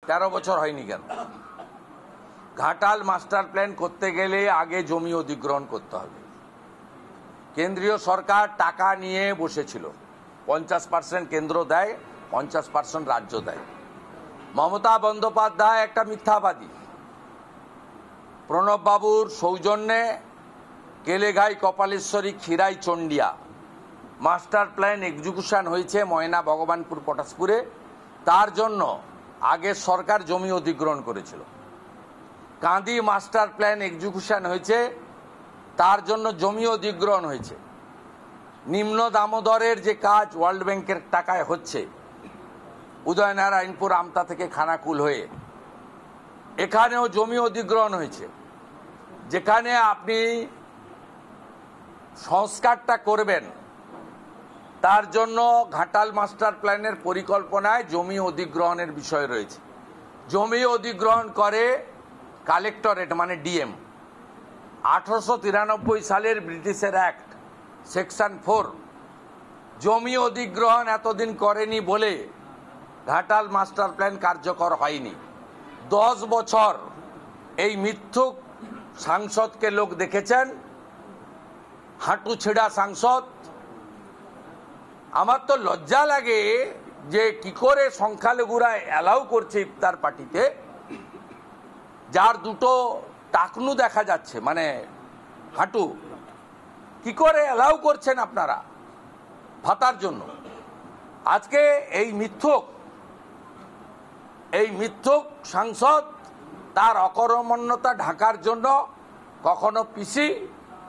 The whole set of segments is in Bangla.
13 বছর হয়নি কেন? ঘাটাল মাস্টার প্ল্যান করতে গেলে আগে জমি অধিগ্রহণ করতে হবে। কেন্দ্রীয় সরকার টাকা নিয়ে বসেছিল, 50% কেন্দ্র দেয়, 50% রাজ্য দেয়। মমতা বন্দ্যোপাধ্যায় একটা মিথ্যাবাদী। প্রণব বাবুর সৌজন্যে Kaleghai, Kapaleshwari, Khirai, Chandia master plan execution হয়েছে ময়না, ভগবানপুর, পটাশপুরে। তার জন্য আগের সরকার জমি অধিগ্রহণ করেছিল। কাঁদি মাস্টার প্ল্যান এক্সিকিউশন হয়েছে, তার জন্য জমি অধিগ্রহণ হয়েছে। নিম্ন দামোদরের যে কাজ ওয়ার্ল্ড ব্যাংকের টাকায় হচ্ছে, উদয়নারায়ণপুর আমতা থেকে খানাকুল হয়ে, এখানেও জমি অধিগ্রহণ হয়েছে। যেখানে আপনি সংস্কারটা করবেন, তার জন্য ঘাটাল মাস্টার প্ল্যানের পরিকল্পনায় জমি অধিগ্রহণের বিষয় রয়েছে। জমি অধিগ্রহণ করে কালেক্টরেট, মানে ডিএম। 1893 সালের ব্রিটিশের অ্যাক্ট, সেকশন 4, জমি অধিগ্রহণ এতদিন করেনি বলে ঘাটাল মাস্টার প্ল্যান কার্যকর হয়নি। 10 বছর এই মিথ্যুক সাংসদকে লোক দেখেছেন, হাঁটু ছেঁড়া সাংসদ। আমার তো লজ্জা লাগে যে কি করে সংখ্যালঘুরা অ্যালাউ করছে ইফতার পার্টিতে, যার দুটো টাকনু দেখা যাচ্ছে, মানে হাঁটু, কি করে অ্যালাউ করছেন আপনারা ভাতার জন্য? আজকে এই মিথ্যুক সাংসদ তার অকর্মণ্যতা ঢাকার জন্য কখনো পিসি,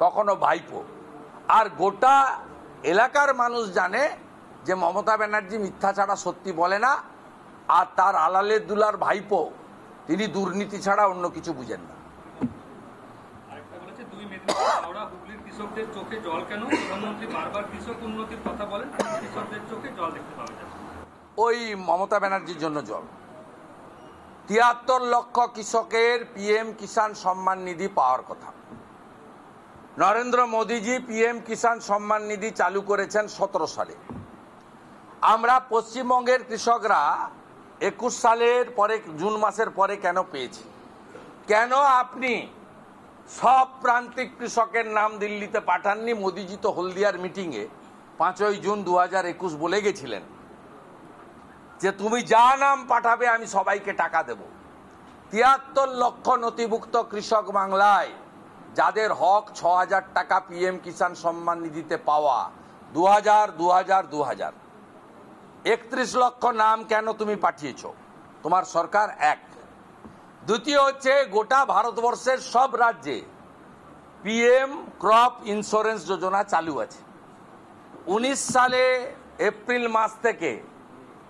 কখনো ভাইপো, আর গোটা এলাকার মানুষ জানে যে মমতা ব্যানার্জি মিথ্যা ছাড়া সত্যি বলে না, আর তার আলালের দুলার ভাইপো তিনি দুর্নীতি ছাড়া অন্য কিছু বুঝেন না। কৃষকদের চোখে জল কেন? প্রধানমন্ত্রী বারবার কৃষক উন্নতির কথা বলেন, কৃষকদের চোখে জল দেখতে পাওয়া যায়। ওই মমতা ব্যানার্জির জন্য জল। 73 লক্ষ কৃষকের পিএম কিষাণ সম্মান নিধি পাওয়ার কথা। নরেন্দ্র মোদীজি পিএম কিষাণ সম্মান নিধি চালু করেছেন 17 সালে। আমরা পশ্চিমবঙ্গের কৃষকরা 21 সালের পরে, জুন মাসের পরে কেন পেয়েছি? কেন আপনি সব প্রান্তিক কৃষকের নাম দিল্লিতে পাঠাননি? মোদীজি তো হলদিয়ার মিটিংয়ে 5ই জুন 2021 বলে গেছিলেন যে তুমি যা নাম পাঠাবে আমি সবাইকে টাকা দেব। 73 লক্ষ নথিভুক্ত কৃষক বাংলায়, যাদের হক 6000 টাকা পিএম কিষাণ সম্মান নিধিতে পাওয়া, 2000 31 লক্ষ নাম কেন তুমি পাঠিয়েছ তোমার সরকার? এক। দ্বিতীয় হচ্ছে, গোটা ভারতবর্ষের সব রাজ্যে পিএম ক্রপ ইন্স্যুরেন্স যোজনা চালু আছে। 19 সালে এপ্রিল মাস থেকে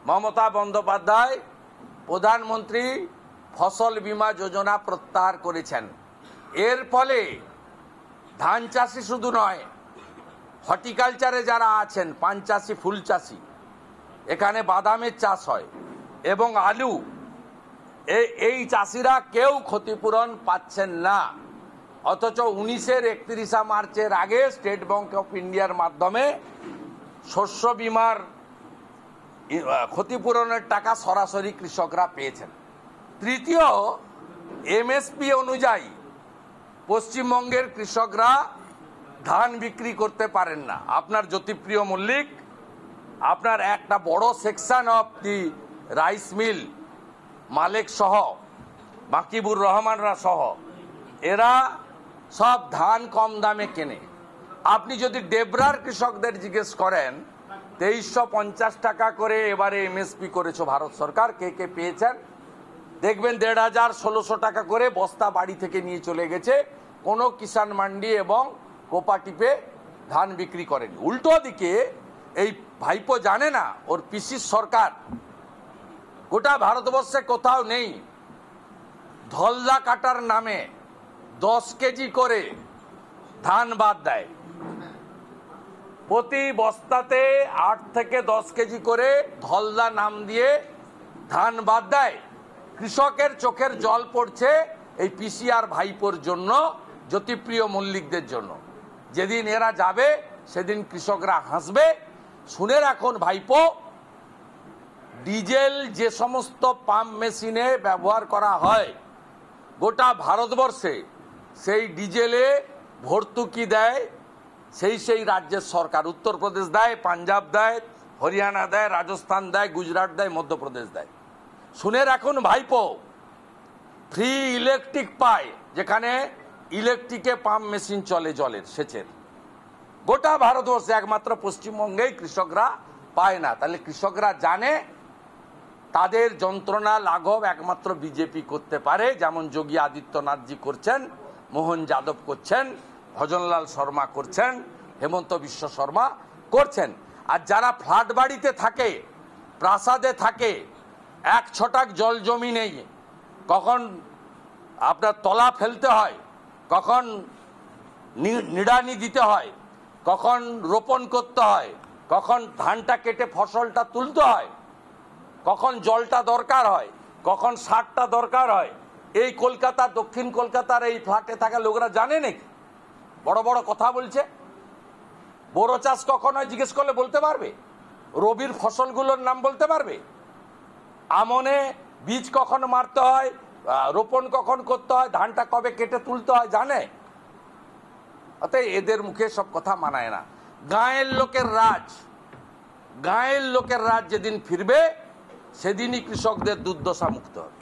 মমতা বন্দ্যোপাধ্যায় প্রধানমন্ত্রী ফসল বীমা যোজনা প্রত্যাহার করেছেন। এর ফলে ধান চাষি শুধু নয়, হর্টিকালচারে যারা আছেন, পান চাষি, ফুল চাষি, এখানে বাদামের চাষ হয় এবং আলু, এই চাষিরা কেউ ক্ষতিপূরণ পাচ্ছেন না। অথচ 19-এর 31 মার্চের আগে স্টেট ব্যাংক অফ ইন্ডিয়ার মাধ্যমে শস্য বীমার ক্ষতিপূরণের টাকা সরাসরি কৃষকরা পেয়েছেন। তৃতীয়, এমএসপি অনুযায়ী পশ্চিমবঙ্গের কৃষকরা ধান বিক্রি করতে পারেন না। আপনার জ্যোতিপ্রিয় মল্লিক, আপনার একটা বড় section of the rice mill মালিক সহ, বাকিবুর রহমানরা সহ, এরা সব ধান কম দামে কেনে। আপনি যদি ডেবরার কৃষকদের জিজ্ঞেস করেন, 2350 টাকা করে এবারে এমএসপি করেছে ভারত সরকার, কে কে পেয়েছেন দেখবেন 1500 1600 টাকা করে বস্তা বাড়ি থেকে নিয়ে চলে গেছে। কোনো কিষাণ মান্ডি এবং কোপাটিপে ধান বিক্রি করেনি। উল্টো দিকে এই ভাইপো জানে না ওর পিসির সরকার গোটা ভারতবর্ষে কোথাও নেই, ধলদা কাটার নামে 10 কেজি করে ধান বাদ দেয়। প্রতি বস্তাতে 8 থেকে 10 কেজি করে ধলদা নাম দিয়ে ধান বাদ দেয়। কৃষকের চোখের জল পড়ছে এই পিসিআর ভাইপোর জন্য, জ্যোতিপ্রিয় মল্লিকদের জন্য। যেদিন এরা যাবে সেদিন কৃষকরা হাসবে। শুনে রাখুন ভাইপো, ডিজেল যে সমস্ত পাম্প মেশিনে ব্যবহার করা হয় গোটা ভারতবর্ষে, সেই ডিজেলে ভর্তুকি দেয় সেই রাজ্যের সরকার। উত্তরপ্রদেশ দেয়, পাঞ্জাব দেয়, হরিয়ানা দেয়, রাজস্থান দেয়, গুজরাট দেয়, মধ্যপ্রদেশ দেয়। শুনে রাখুন ভাইপো, ফ্রি ইলেকট্রিক পায় যেখানে ইলেকট্রিকে পাম্প মেশিন চলে জলের সেচের। গোটা ভারতবর্ষে একমাত্র পশ্চিমবঙ্গেই কৃষকরা পায় না। তাহলে কৃষকরা জানে তাদের যন্ত্রণা লাঘব একমাত্র বিজেপি করতে পারে, যেমন যোগী আদিত্যনাথজি করছেন, মোহন যাদব করছেন, ভজনলাল শর্মা করছেন, হেমন্ত বিশ্ব শর্মা করছেন। আর যারা ফ্ল্যাট বাড়িতে থাকে, প্রাসাদে থাকে, এক ছটাক জল জমি নেই, কখন আপনার তলা ফেলতে হয়, কখন নিড়ানি দিতে হয়, কখন রোপণ করতে হয়, কখন ধানটা কেটে ফসলটা তুলতে হয়, কখন জলটা দরকার হয়, কখন সারটা দরকার হয়, এই কলকাতা, দক্ষিণ কলকাতার এই ফ্ল্যাটে থাকা লোকরা জানে নাকি? বড় বড় কথা বলছে। বোরো চাষ কখন হয় জিজ্ঞেস করলে বলতে পারবে? রবির ফসলগুলোর নাম বলতে পারবে? আমনে বীজ কখন মারতে হয়, রোপণ কখন করতে হয়, ধানটা কবে কেটে তুলতে হয় জানে? অতএব এদের মুখে সব কথা মানায় না। গাঁয়ের লোকের রাজ যেদিন ফিরবে সেদিনই কৃষকদের দুর্দশা মুক্ত হবে।